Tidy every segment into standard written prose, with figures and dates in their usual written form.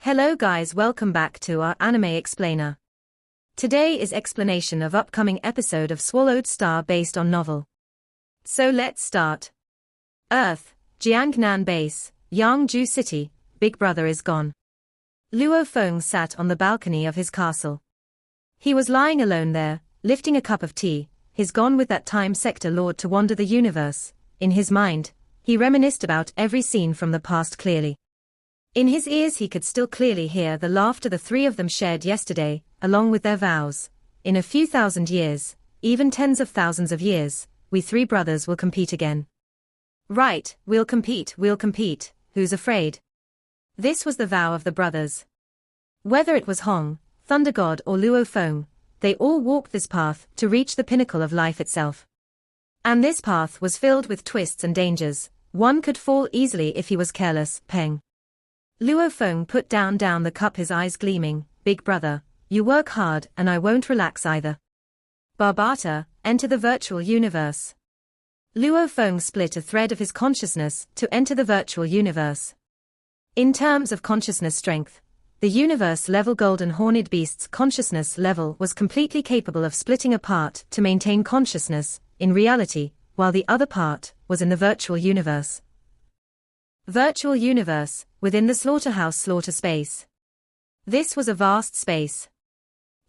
Hello guys, welcome back to our Anime Explainer. Today is explanation of upcoming episode of Swallowed Star based on novel. So let's start. Earth, Jiangnan Base, Yangzhou City, Big Brother is gone. Luo Feng sat on the balcony of his castle. He was lying alone there, lifting a cup of tea, his gone with that time sector lord to wander the universe. In his mind, he reminisced about every scene from the past clearly. In his ears he could still clearly hear the laughter the three of them shared yesterday, along with their vows. In a few thousand years, even tens of thousands of years, we three brothers will compete again. Right, we'll compete, who's afraid? This was the vow of the brothers. Whether it was Hong, Thunder God or Luo Feng, they all walked this path to reach the pinnacle of life itself. And this path was filled with twists and dangers. One could fall easily if he was careless. Peng. Luo Feng put down the cup, his eyes gleaming. Big brother, you work hard and I won't relax either. Barbata, enter the virtual universe. Luo Feng split a thread of his consciousness to enter the virtual universe. In terms of consciousness strength, the universe-level golden horned beast's consciousness level was completely capable of splitting apart to maintain consciousness, in reality, while the other part was in the virtual universe. Virtual universe, within the slaughterhouse slaughter space. This was a vast space.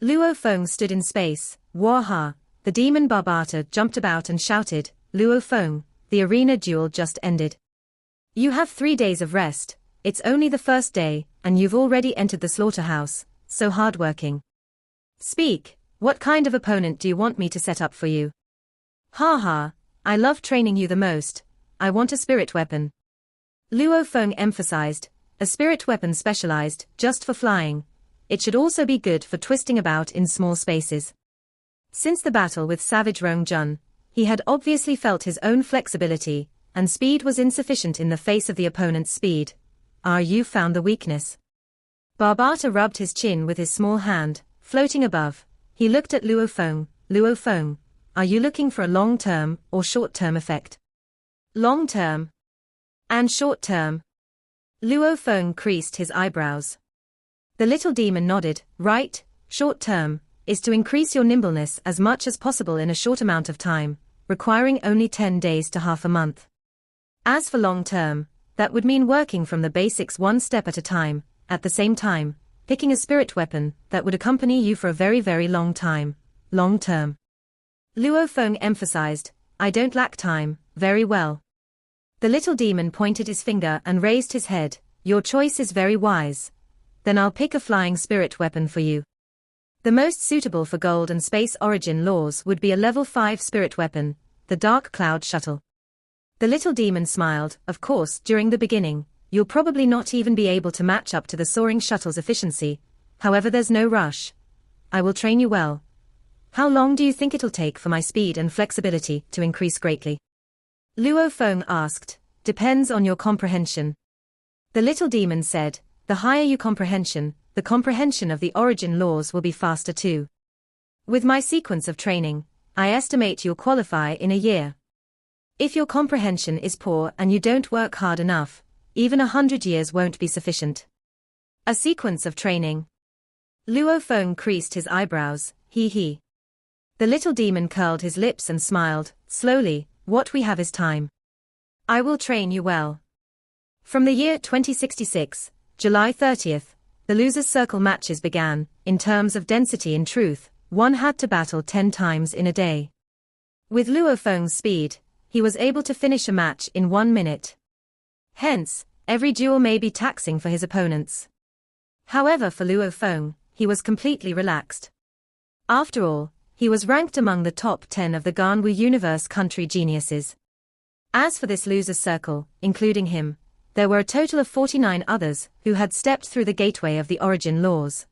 Luo Feng stood in space. Waha, the demon Barbata jumped about and shouted, Luo Feng, the arena duel just ended. You have 3 days of rest, it's only the first day, and you've already entered the slaughterhouse, so hardworking. Speak, what kind of opponent do you want me to set up for you? Ha ha, I love training you the most, I want a spirit weapon. Luo Feng emphasized, a spirit weapon specialized just for flying. It should also be good for twisting about in small spaces. Since the battle with Savage Rong Jun, he had obviously felt his own flexibility, and speed was insufficient in the face of the opponent's speed. You found the weakness. Barbata rubbed his chin with his small hand, floating above. He looked at Luo Feng. Luo Feng, are you looking for a long-term or short-term effect? Long-term. And short-term. Luo Feng creased his eyebrows. The little demon nodded. Right, short-term, is to increase your nimbleness as much as possible in a short amount of time, requiring only 10 days to half a month. As for long-term, that would mean working from the basics one step at a time, at the same time, picking a spirit weapon that would accompany you for a very, very long time. Long-term. Luo Feng emphasized, I don't lack time. Very well. The little demon pointed his finger and raised his head. Your choice is very wise. Then I'll pick a flying spirit weapon for you. The most suitable for gold and space origin laws would be a level 5 spirit weapon, the Dark Cloud Shuttle. The little demon smiled. Of course, during the beginning, you'll probably not even be able to match up to the soaring shuttle's efficiency. However, there's no rush. I will train you well. How long do you think it'll take for my speed and flexibility to increase greatly? Luo Feng asked. Depends on your comprehension. The little demon said, the higher your comprehension, the comprehension of the origin laws will be faster too. With my sequence of training, I estimate you'll qualify in a year. If your comprehension is poor and you don't work hard enough, even 100 years won't be sufficient. A sequence of training. Luo Feng creased his eyebrows. He. The little demon curled his lips and smiled, slowly. What we have is time. I will train you well. From the year 2066, July 30th, the Losers Circle matches began. In terms of density, in truth, one had to battle 10 times in a day. With Luo Feng's speed, he was able to finish a match in 1 minute. Hence, every duel may be taxing for his opponents. However, for Luo Feng, he was completely relaxed. After all, he was ranked among the top 10 of the Ganwu universe country geniuses. As for this Losers Circle, including him, there were a total of 49 others who had stepped through the gateway of the origin laws.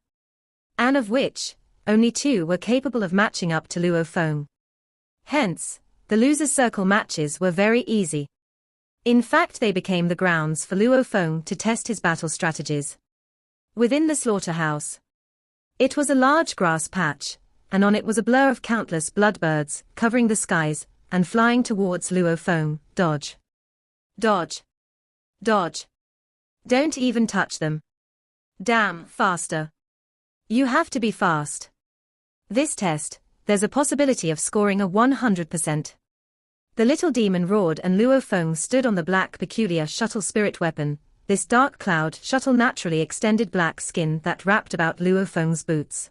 And of which, only 2 were capable of matching up to Luo Feng. Hence, the Losers Circle matches were very easy. In fact, they became the grounds for Luo Feng to test his battle strategies. Within the slaughterhouse, it was a large grass patch, and on it was a blur of countless bloodbirds, covering the skies, and flying towards Luo Feng. Dodge. Dodge. Dodge. Don't even touch them. Damn, faster. You have to be fast. This test, there's a possibility of scoring a 100%. The little demon roared and Luo Feng stood on the black peculiar shuttle spirit weapon. This dark cloud shuttle naturally extended black skin that wrapped about Luo Feng's boots.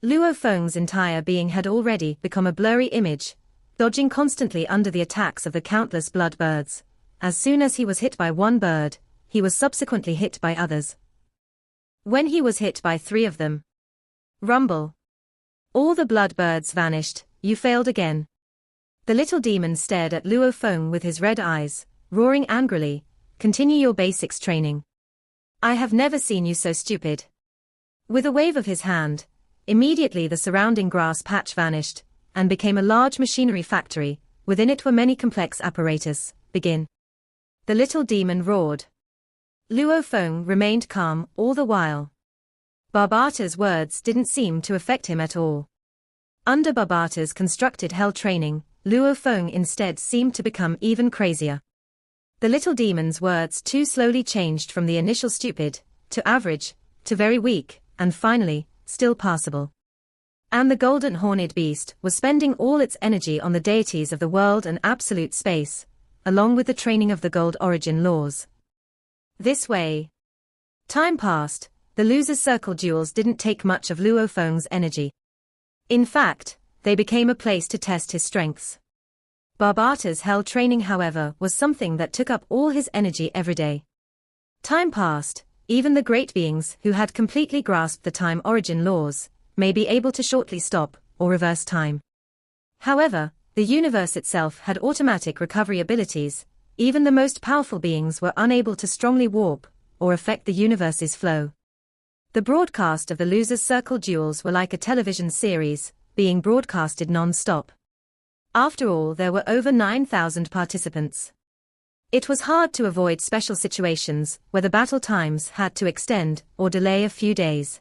Luo Feng's entire being had already become a blurry image, dodging constantly under the attacks of the countless blood birds. As soon as he was hit by one bird, he was subsequently hit by others. When he was hit by 3 of them, rumble. All the blood birds vanished. You failed again. The little demon stared at Luo Feng with his red eyes, roaring angrily, continue your basics training. I have never seen you so stupid. With a wave of his hand, immediately the surrounding grass patch vanished, and became a large machinery factory. Within it were many complex apparatus. Begin. The little demon roared. Luo Feng remained calm all the while. Barbata's words didn't seem to affect him at all. Under Barbata's constructed hell training, Luo Feng instead seemed to become even crazier. The little demon's words too slowly changed from the initial stupid, to average, to very weak, and finally, still passable. And the golden horned beast was spending all its energy on the deities of the world and absolute space, along with the training of the gold origin laws. This way. Time passed. The loser's circle duels didn't take much of Luo Feng's energy. In fact, they became a place to test his strengths. Barbata's hell training, however, was something that took up all his energy every day. Time passed. Even the great beings who had completely grasped the time origin laws may be able to shortly stop or reverse time. However, the universe itself had automatic recovery abilities. Even the most powerful beings were unable to strongly warp or affect the universe's flow. The broadcast of the Losers Circle duels were like a television series, being broadcasted non-stop. After all, there were over 9,000 participants. It was hard to avoid special situations where the battle times had to extend or delay a few days.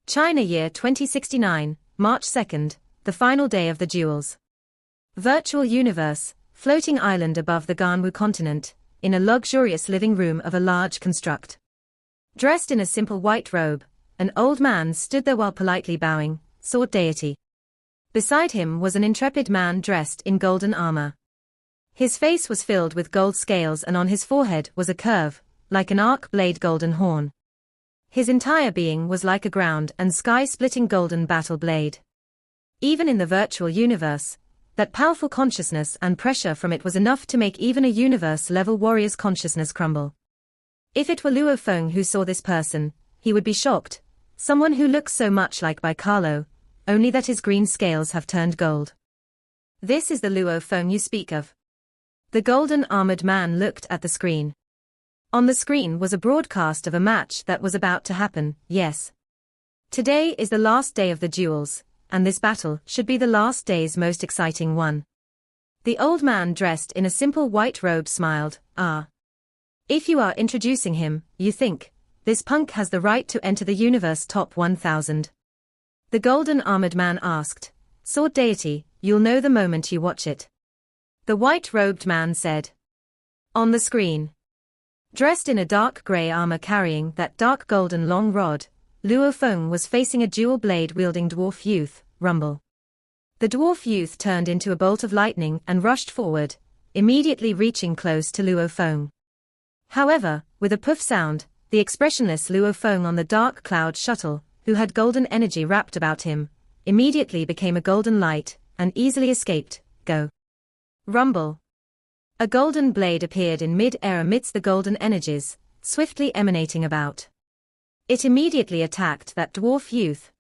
China year 2069, March 2nd, the final day of the duels. Virtual universe, floating island above the Ganwu continent, in a luxurious living room of a large construct. Dressed in a simple white robe, an old man stood there while politely bowing, sought deity. Beside him was an intrepid man dressed in golden armor. His face was filled with gold scales and on his forehead was a curve, like an arc-blade golden horn. His entire being was like a ground and sky-splitting golden battle blade. Even in the virtual universe, that powerful consciousness and pressure from it was enough to make even a universe-level warrior's consciousness crumble. If it were Luo Feng who saw this person, he would be shocked. Someone who looks so much like Bicalo, only that his green scales have turned gold. This is the Luo Feng you speak of. The golden armored man looked at the screen. On the screen was a broadcast of a match that was about to happen. Yes. Today is the last day of the duels, and this battle should be the last day's most exciting one. The old man dressed in a simple white robe smiled. Ah. If you are introducing him, you think, this punk has the right to enter the universe top 1000. The golden armored man asked. Sword deity, you'll know the moment you watch it. The white-robed man said. On the screen. Dressed in a dark grey armor carrying that dark golden long rod, Luo Feng was facing a dual-blade-wielding dwarf youth, Rumble. The dwarf youth turned into a bolt of lightning and rushed forward, immediately reaching close to Luo Feng. However, with a poof sound, the expressionless Luo Feng on the dark cloud shuttle, who had golden energy wrapped about him, immediately became a golden light, and easily escaped. Go. Rumble. A golden blade appeared in mid-air amidst the golden energies, swiftly emanating about. It immediately attacked that dwarf youth.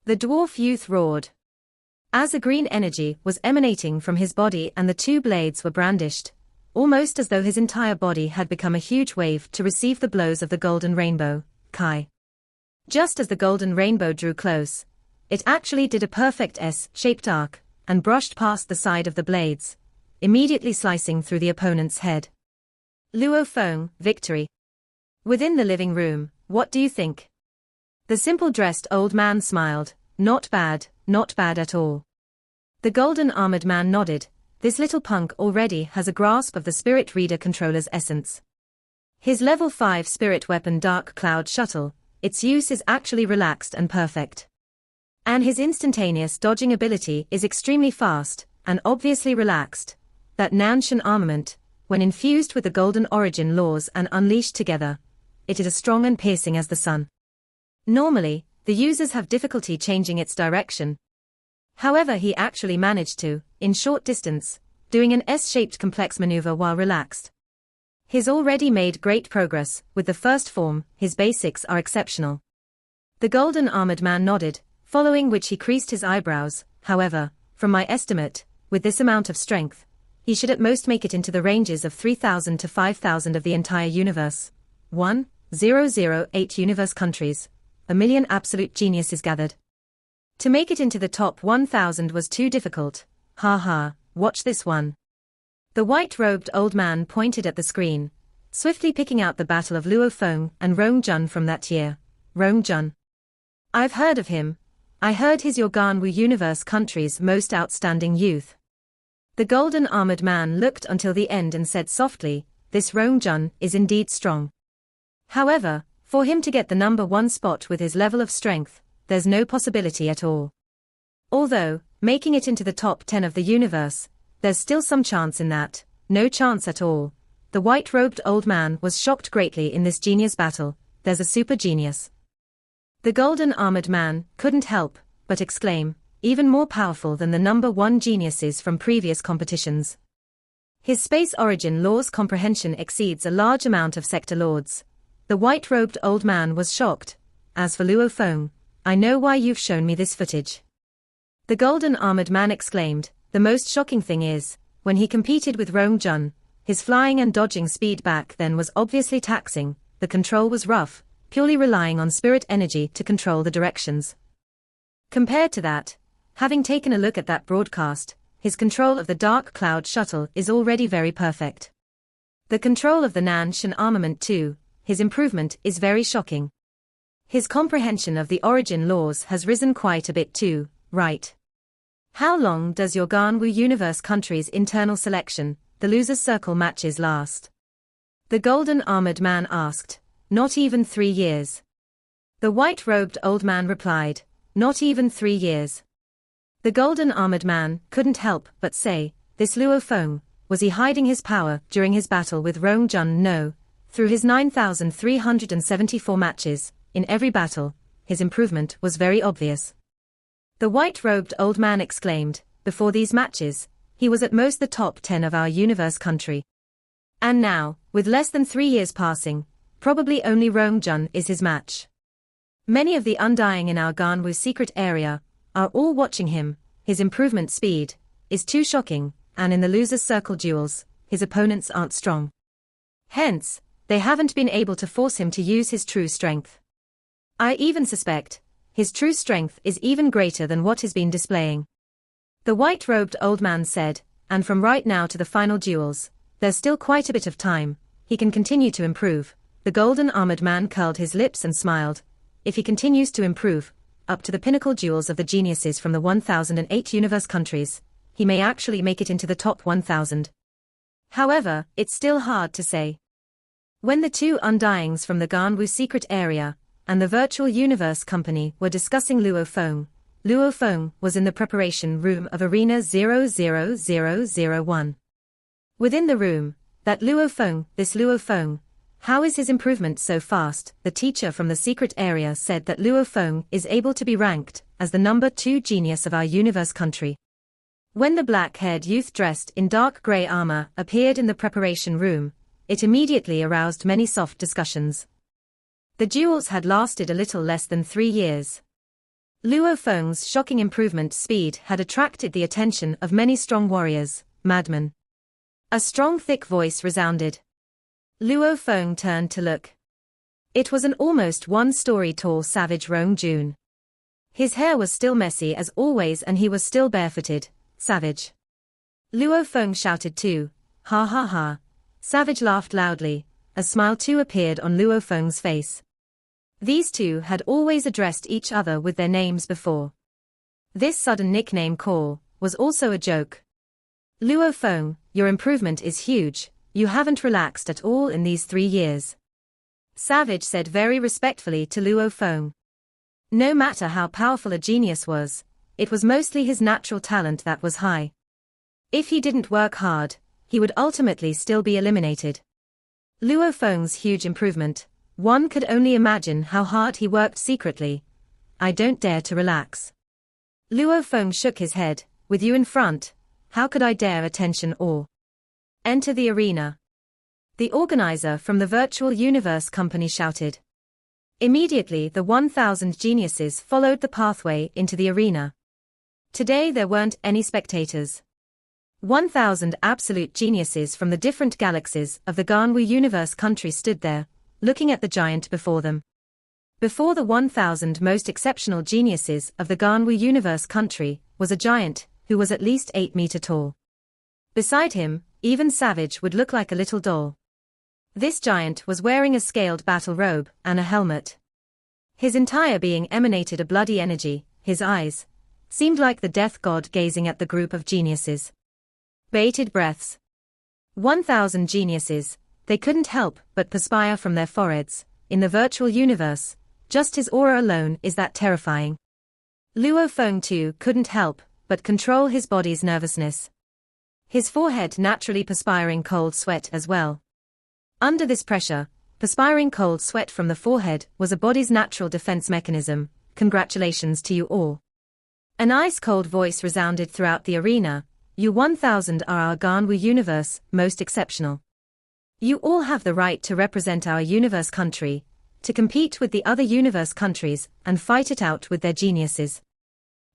The dwarf youth roared. As a green energy was emanating from his body and the 2 blades were brandished, almost as though his entire body had become a huge wave to receive the blows of the golden rainbow, Kai. Just as the golden rainbow drew close, it actually did a perfect S-shaped arc, and brushed past the side of the blades, immediately slicing through the opponent's head. Luo Feng, victory. Within the living room, what do you think? The simple-dressed old man smiled. Not bad at all. The golden armored man nodded. This little punk already has a grasp of the spirit reader controller's essence. His level 5 spirit weapon Dark Cloud Shuttle, its use is actually relaxed and perfect. And his instantaneous dodging ability is extremely fast, and obviously relaxed. That Nanshan armament, when infused with the golden origin laws and unleashed together, it is as strong and piercing as the sun. Normally, the users have difficulty changing its direction. However, he actually managed to, in short distance, doing an S-shaped complex maneuver while relaxed. He's already made great progress. With the first form, his basics are exceptional. The golden armored man nodded, following which he creased his eyebrows. However, from my estimate, with this amount of strength, he should at most make it into the ranges of 3,000 to 5,000 of the entire universe. 1,008 universe countries. 1,000,000 absolute geniuses gathered. To make it into the top 1,000 was too difficult. Watch this one. The white-robed old man pointed at the screen, swiftly picking out the Battle of Luo Feng and Rong Jun from that year. Rong Jun. I've heard of him. I heard he's your Ganwu universe country's most outstanding youth. The golden armored man looked until the end and said softly, this Rong Jun is indeed strong. However, for him to get the number 1 spot with his level of strength, there's no possibility at all. Although, making it into the top 10 of the universe, there's still some chance in that. No chance at all. The white-robed old man was shocked greatly in this genius battle. There's a super genius. The golden armored man couldn't help but exclaim, even more powerful than the number 1 geniuses from previous competitions. His space origin law's comprehension exceeds a large amount of sector lords. The white-robed old man was shocked. As for Luo Feng, I know why you've shown me this footage. The golden armored man exclaimed, the most shocking thing is, when he competed with Rong Jun, his flying and dodging speed back then was obviously taxing, the control was rough, purely relying on spirit energy to control the directions. Compared to that, having taken a look at that broadcast, his control of the Dark Cloud Shuttle is already very perfect. The control of the Nanshan armament too, his improvement is very shocking. His comprehension of the origin laws has risen quite a bit too, right? How long does your Ganwu universe country's internal selection, the losers circle matches last? The golden armored man asked. Not even 3 years. The white-robed old man replied, not even 3 years. The golden armored man couldn't help but say, this Luo Feng, was he hiding his power during his battle with Rong Jun? No. Through his 9,374 matches, in every battle, his improvement was very obvious. The white-robed old man exclaimed, before these matches, he was at most the top 10 of our universe country. And now, with less than 3 years passing, probably only Rong Jun is his match. Many of the undying in our Ganwu secret area are all watching him. His improvement speed is too shocking, and in the loser's circle duels, his opponents aren't strong. Hence, they haven't been able to force him to use his true strength. I even suspect his true strength is even greater than what he's been displaying. The white-robed old man said, and from right now to the final duels, there's still quite a bit of time, he can continue to improve. The golden armored man curled his lips and smiled. If he continues to improve, up to the pinnacle duels of the geniuses from the 1,008 universe countries, he may actually make it into the top 1,000. However, it's still hard to say. When the 2 undyings from the Ganwu secret area and the virtual universe company were discussing Luo Feng was in the preparation room of Arena 00001. Within the room, this Luo Feng, how is his improvement so fast? The teacher from the secret area said that Luo Feng is able to be ranked as the number 2 genius of our universe country. When the black-haired youth dressed in dark grey armor appeared in the preparation room, it immediately aroused many soft discussions. The duels had lasted a little less than 3 years. Luo Feng's shocking improvement speed had attracted the attention of many strong warriors. Madman. A strong thick voice resounded. Luo Feng turned to look. It was an almost 1-story tall savage Rong Jun. His hair was still messy as always and he was still barefooted. Savage. Luo Feng shouted too. Ha ha ha. Savage laughed loudly. A smile too appeared on Luo Feng's face. These two had always addressed each other with their names before. This sudden nickname call was also a joke. Luo Feng, your improvement is huge, You haven't relaxed at all in these 3 years. Savage said very respectfully to Luo Feng. No matter how powerful a genius was, it was mostly his natural talent that was high. If he didn't work hard, he would ultimately still be eliminated. Luo Feng's huge improvement, one could only imagine how hard he worked secretly. I don't dare to relax. Luo Feng shook his head. With you in front, how could I dare attention or enter the arena? The organizer from the Virtual Universe Company shouted. Immediately the 1,000 geniuses followed the pathway into the arena. Today there weren't any spectators. 1,000 absolute geniuses from the different galaxies of the Ganwu Universe country stood there, looking at the giant before them. Before the 1,000 most exceptional geniuses of the Ganwu Universe country was a giant who was at least 8 meters tall. Beside him, even Savage would look like a little doll. This giant was wearing a scaled battle robe and a helmet. His entire being emanated a bloody energy. His eyes seemed like the death god gazing at the group of geniuses. Bated breaths. 1,000 geniuses, they couldn't help but perspire from their foreheads. In the virtual universe, just his aura alone is that terrifying. Luo Feng too couldn't help but control his body's nervousness. His forehead naturally perspiring cold sweat as well. Under this pressure, perspiring cold sweat from the forehead was a body's natural defense mechanism. Congratulations to you all. An ice-cold voice resounded throughout the arena. You 1,000 are our Ganwu universe, most exceptional. You all have the right to represent our universe country, to compete with the other universe countries and fight it out with their geniuses.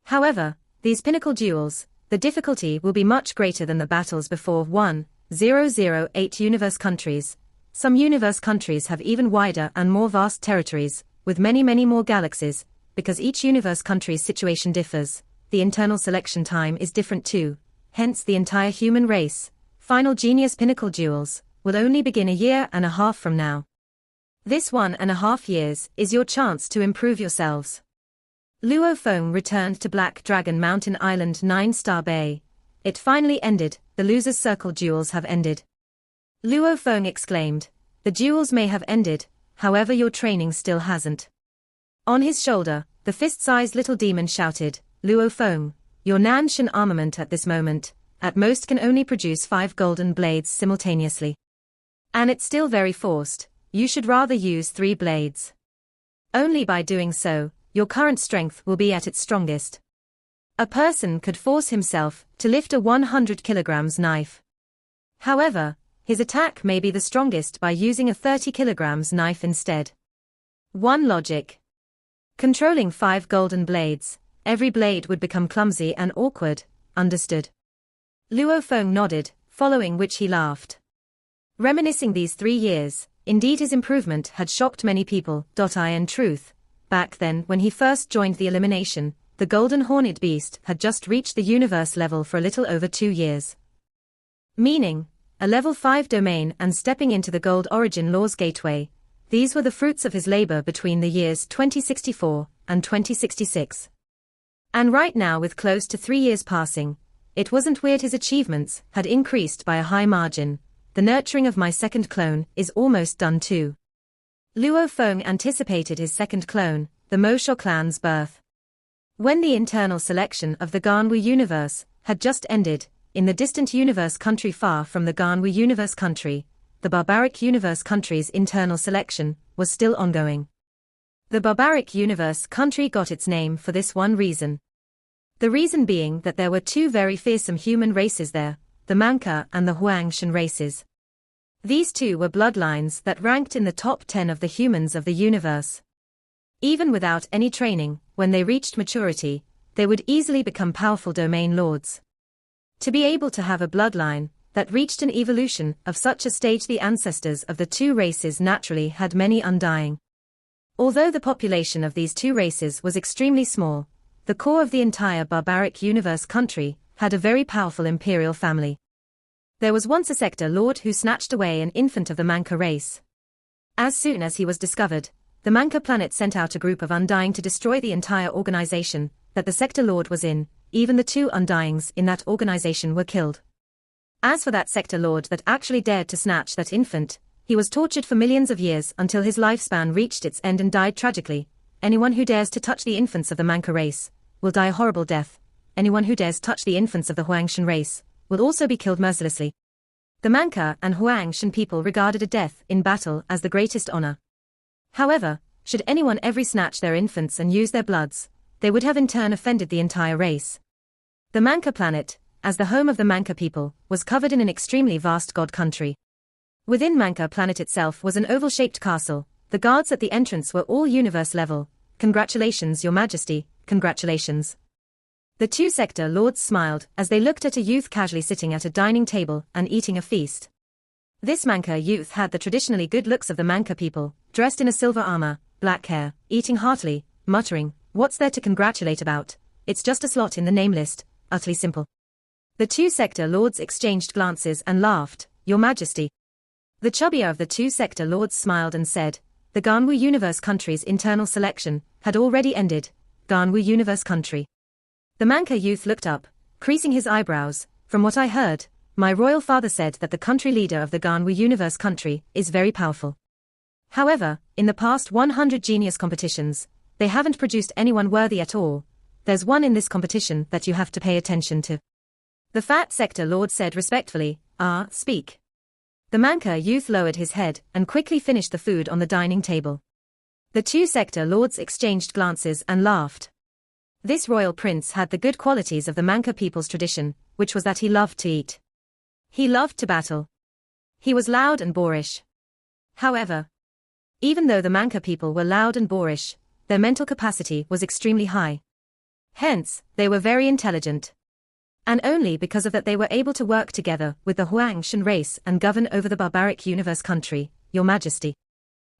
However, these pinnacle duels, the difficulty will be much greater than the battles before. 1,008 universe countries. Some universe countries have even wider and more vast territories, with many more galaxies, because each universe country's situation differs. The internal selection time is different too, hence the entire human race, final genius pinnacle duels, will only begin a year and a half from now. This 1.5 years is your chance to improve yourselves. Luo Feng returned to Black Dragon Mountain Island 9-Star Bay. It finally ended, the losers' circle duels have ended. Luo Feng exclaimed, the duels may have ended, however your training still hasn't. On his shoulder, the fist-sized little demon shouted, Luo Feng, your Nanshan armament at this moment, at most can only produce 5 golden blades simultaneously. And it's still very forced, you should rather use 3 blades. Only by doing so, your current strength will be at its strongest. A person could force himself to lift a 100 kilograms knife. However, his attack may be the strongest by using a 30 kilograms knife instead. 1 logic. Controlling 5 golden blades, every blade would become clumsy and awkward, understood. Luo Feng nodded, following which he laughed. Reminiscing these 3 years, indeed his improvement had shocked many people. In truth, back then when he first joined the elimination, the Golden Horned Beast had just reached the universe level for a little over 2 years. Meaning, a level 5 domain and stepping into the Gold Origin Laws Gateway, these were the fruits of his labor between the years 2064 and 2066. And right now with close to 3 years passing, it wasn't weird his achievements had increased by a high margin. The nurturing of my second clone is almost done too. Luo Feng anticipated his second clone, the Mosho clan's birth. When the internal selection of the Ganwu universe had just ended, in the distant universe country far from the Ganwu universe country, the barbaric universe country's internal selection was still ongoing. The barbaric universe country got its name for this one reason. The reason being that there were 2 very fearsome human races there, the Manka and the Huangshan races. These 2 were bloodlines that ranked in the top 10 of the humans of the universe. Even without any training, when they reached maturity, they would easily become powerful domain lords. To be able to have a bloodline that reached an evolution of such a stage, the ancestors of the 2 races naturally had many undying. Although the population of these 2 races was extremely small, the core of the entire barbaric universe country had a very powerful imperial family. There was once a sector lord who snatched away an infant of the Manka race. As soon as he was discovered, the Manka planet sent out a group of Undying to destroy the entire organization that the sector lord was in. Even the 2 Undyings in that organization were killed. As for that sector lord that actually dared to snatch that infant, he was tortured for millions of years until his lifespan reached its end and died tragically. Anyone who dares to touch the infants of the Mancha race will die a horrible death. Anyone who dares touch the infants of the Huangshan race will also be killed mercilessly. The Mancha and Huangshan people regarded a death in battle as the greatest honor. However, should anyone ever snatch their infants and use their bloods, they would have in turn offended the entire race. The Mancha planet, as the home of the Mancha people, was covered in an extremely vast god country. Within Mancha planet itself was an oval-shaped castle. The guards at the entrance were all universe level. Congratulations, Your Majesty, congratulations. The two sector lords smiled as they looked at a youth casually sitting at a dining table and eating a feast. This Mancha youth had the traditionally good looks of the Mancha people, dressed in a silver armor, black hair, eating heartily, muttering, "What's there to congratulate about? It's just a slot in the name list, utterly simple." The two sector lords exchanged glances and laughed. "Your Majesty." The chubbier of the two sector lords smiled and said, "The Ganwu Universe Country's internal selection had already ended. Ganwu Universe Country." The Mancha youth looked up, creasing his eyebrows. "From what I heard, my royal father said that the country leader of the Ganwu Universe Country is very powerful. However, in the past 100 genius competitions, they haven't produced anyone worthy at all. There's one in this competition that you have to pay attention to." The fat sector lord said respectfully, "Speak." The Mancha youth lowered his head and quickly finished the food on the dining table. The two sector lords exchanged glances and laughed. This royal prince had the good qualities of the Mancha people's tradition, which was that he loved to eat. He loved to battle. He was loud and boorish. However, even though the Mancha people were loud and boorish, their mental capacity was extremely high. Hence, they were very intelligent. And only because of that they were able to work together with the Huangshan race and govern over the barbaric universe country, Your Majesty.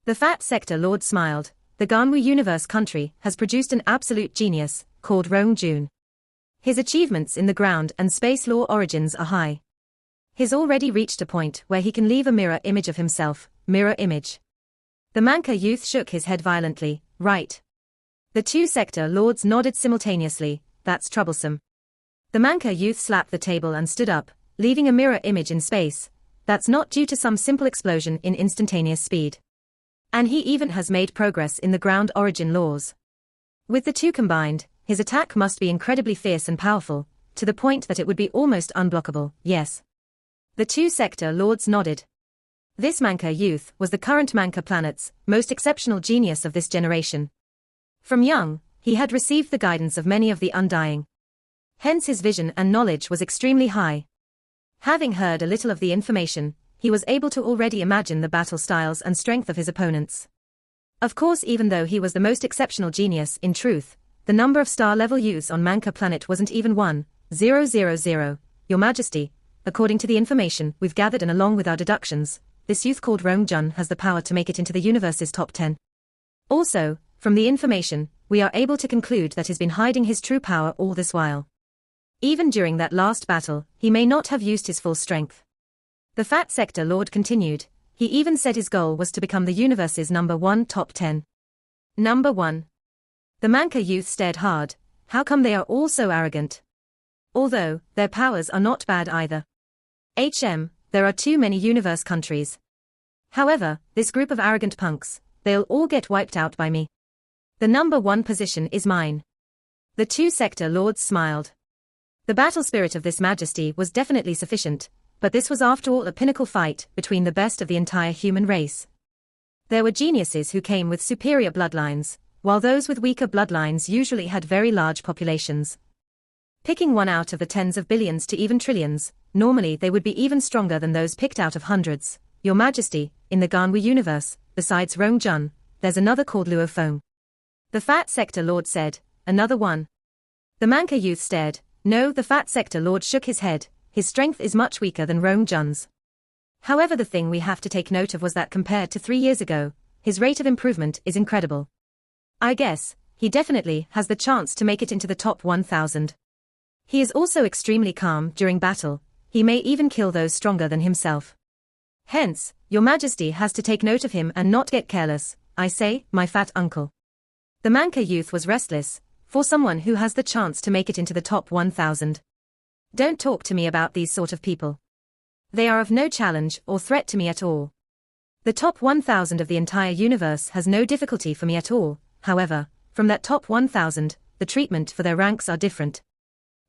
The fat sector lord smiled. The Ganwu Universe Country has produced an absolute genius, called Rong Jun. His achievements in the ground and space law origins are high. He's already reached a point where he can leave a mirror image of himself, mirror image. The Mancha youth shook his head violently. "Right." The two sector lords nodded simultaneously. "That's troublesome." The Mancha youth slapped the table and stood up, leaving a mirror image in space. "That's not due to some simple explosion in instantaneous speed. And he even has made progress in the ground origin laws. With the two combined, his attack must be incredibly fierce and powerful, to the point that it would be almost unblockable." "Yes." The two sector lords nodded. This Mancha youth was the current Mancha planet's most exceptional genius of this generation. From young, he had received the guidance of many of the Undying. Hence his vision and knowledge was extremely high. Having heard a little of the information, he was able to already imagine the battle styles and strength of his opponents. Of course, even though he was the most exceptional genius, in truth, the number of star-level youths on Mancha planet wasn't even 1,000. "Your Majesty, according to the information we've gathered and along with our deductions, this youth called Rong Jun has the power to make it into the universe's top 10. Also, from the information, we are able to conclude that he's been hiding his true power all this while. Even during that last battle, he may not have used his full strength." The fat sector lord continued. He even said his goal was to become the universe's number 1 top 10. Number 1. The Mancha youth stared hard. How come they are all so arrogant? Although, their powers are not bad either. There are too many universe countries. However, this group of arrogant punks, they'll all get wiped out by me. The number 1 position is mine. The two sector lords smiled. The battle spirit of this Majesty was definitely sufficient, but this was after all a pinnacle fight between the best of the entire human race. There were geniuses who came with superior bloodlines, while those with weaker bloodlines usually had very large populations. Picking one out of the tens of billions to even trillions, normally they would be even stronger than those picked out of hundreds. "Your Majesty, in the Ganwu universe, besides Rong Jun, there's another called Luo Feng." The fat sector lord said. "Another one?" The Mancha youth stared. No, the fat sector lord shook his head. His strength is much weaker than Rong Jun's. However, the thing we have to take note of was that compared to 3 years ago, his rate of improvement is incredible. I guess, he definitely has the chance to make it into the top 1,000. He is also extremely calm during battle. He may even kill those stronger than himself. Hence, Your Majesty has to take note of him and not get careless, I say, my fat uncle. The Mancha youth was restless. For someone who has the chance to make it into the top 1,000. Don't talk to me about these sort of people. They are of no challenge or threat to me at all. The top 1000 of the entire universe has no difficulty for me at all. However, from that top 1000, the treatment for their ranks are different.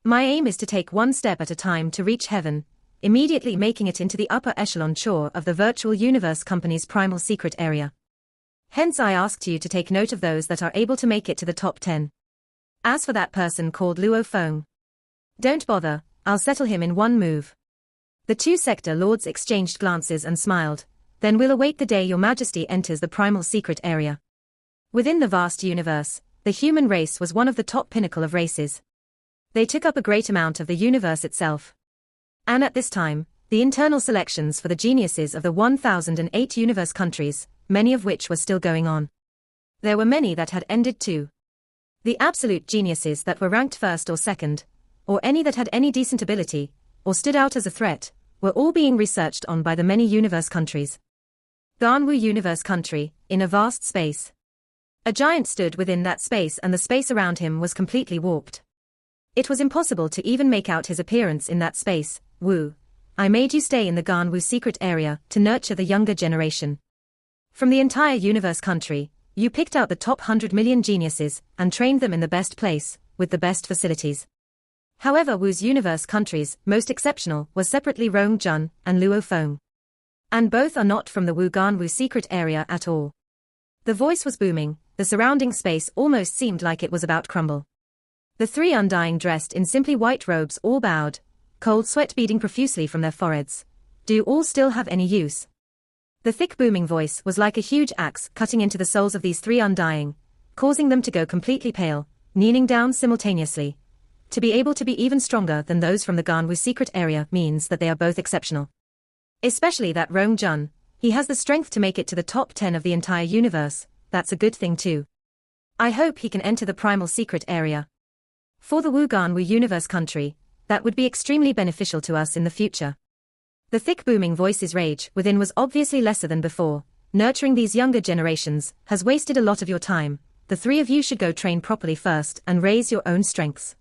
My aim is to take one step at a time to reach heaven, immediately making it into the upper echelon chore of the virtual universe company's primal secret area. Hence I asked you to take note of those that are able to make it to the top 10. As for that person called Luo Feng, don't bother, I'll settle him in one move. The two sector lords exchanged glances and smiled. Then we'll await the day your majesty enters the primal secret area. Within the vast universe, the human race was one of the top pinnacle of races. They took up a great amount of the universe itself. And at this time, the internal selections for the geniuses of the 1008 universe countries, many of which were still going on. There were many that had ended too. The absolute geniuses that were ranked first or second, or any that had any decent ability, or stood out as a threat, were all being researched on by the many universe countries. Ganwu universe country, in a vast space. A giant stood within that space and the space around him was completely warped. It was impossible to even make out his appearance in that space. Wu, I made you stay in the Ganwu secret area to nurture the younger generation. From the entire universe country, you picked out the top 100 million geniuses and trained them in the best place, with the best facilities. However, Wu's universe countries most exceptional was separately Rong Jun and Luo Feng. And both are not from the Wu Ganwu secret area at all. The voice was booming, the surrounding space almost seemed like it was about crumble. The three undying dressed in simply white robes all bowed, cold sweat beading profusely from their foreheads. Do you all still have any use? The thick booming voice was like a huge axe cutting into the souls of these three undying, causing them to go completely pale, kneeling down simultaneously. To be able to be even stronger than those from the Ganwu secret area means that they are both exceptional. Especially that Rong Jun, he has the strength to make it to the top 10 of the entire universe. That's a good thing too. I hope he can enter the primal secret area. For the Wu Ganwu universe country, that would be extremely beneficial to us in the future. The thick booming voice's rage within was obviously lesser than before. Nurturing these younger generations has wasted a lot of your time. The three of you should go train properly first and raise your own strengths.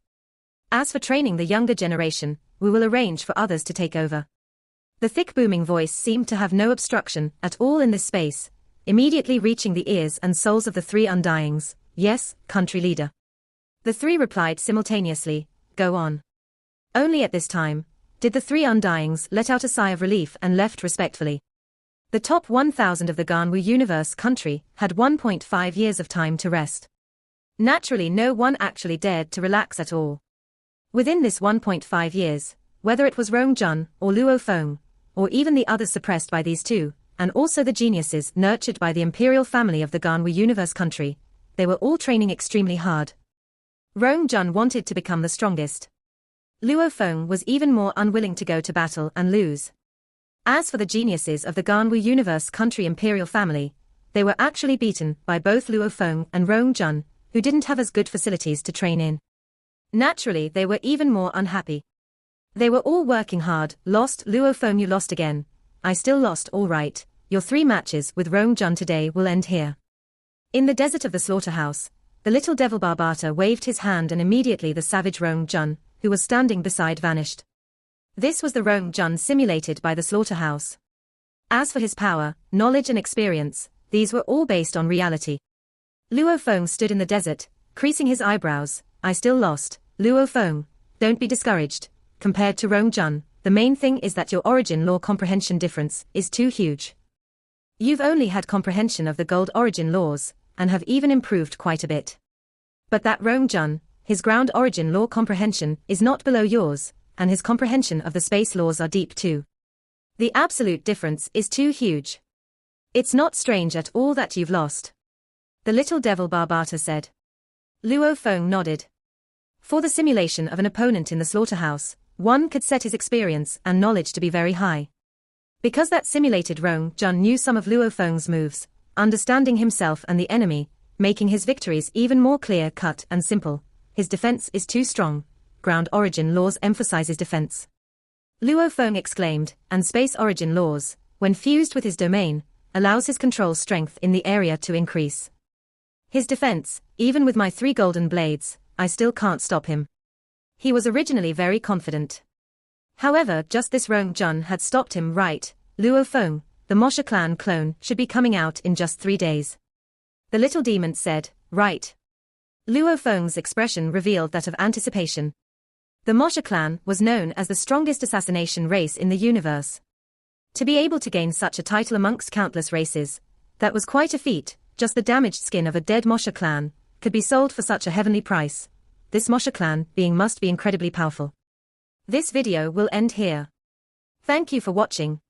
As for training the younger generation, we will arrange for others to take over. The thick booming voice seemed to have no obstruction at all in this space, immediately reaching the ears and souls of the three undyings. Yes, country leader. The three replied simultaneously, go on. Only at this time did the three undyings let out a sigh of relief and left respectfully. The top 1000 of the Ganwu universe country had 1.5 years of time to rest. Naturally, no one actually dared to relax at all. Within this 1.5 years, whether it was Rong Jun or Luo Feng, or even the others suppressed by these two, and also the geniuses nurtured by the imperial family of the Ganwu universe country, they were all training extremely hard. Rong Jun wanted to become the strongest. Luo Feng was even more unwilling to go to battle and lose. As for the geniuses of the Ganwu universe country imperial family, they were actually beaten by both Luo Feng and Rong Jun, who didn't have as good facilities to train in. Naturally, they were even more unhappy. They were all working hard. Lost, Luo Feng, you lost again. I still lost, all right. Your 3 matches with Rong Jun today will end here. In the desert of the slaughterhouse, the little devil Barbata waved his hand and immediately the savage Rong Jun, who was standing beside, vanished. This was the Rong Jun simulated by the slaughterhouse. As for his power, knowledge and experience, these were all based on reality. Luo Feng stood in the desert, creasing his eyebrows. I still lost. Luo Feng, don't be discouraged. Compared to Rong Jun, the main thing is that your origin law comprehension difference is too huge. You've only had comprehension of the gold origin laws, and have even improved quite a bit. But that Rong Jun, his ground origin law comprehension is not below yours, and his comprehension of the space laws are deep too. The absolute difference is too huge. It's not strange at all that you've lost. The little devil Barbata said. Luo Feng nodded. For the simulation of an opponent in the slaughterhouse, one could set his experience and knowledge to be very high. Because that simulated Rong Jun knew some of Luo Feng's moves, understanding himself and the enemy, making his victories even more clear-cut and simple. His defense is too strong. Ground origin laws emphasizes defense. Luo Feng exclaimed, and space origin laws, when fused with his domain, allows his control strength in the area to increase. His defense, even with my 3 golden blades, I still can't stop him. He was originally very confident. However, just this Rong Jun had stopped him right. Luo Feng, the Moshe clan clone, should be coming out in just 3 days. The little demon said, right. Luo Feng's expression revealed that of anticipation. The Moshe clan was known as the strongest assassination race in the universe. To be able to gain such a title amongst countless races, that was quite a feat. Just the damaged skin of a dead Moshe clan could be sold for such a heavenly price. This Moshe clan being must be incredibly powerful. This video will end here. Thank you for watching.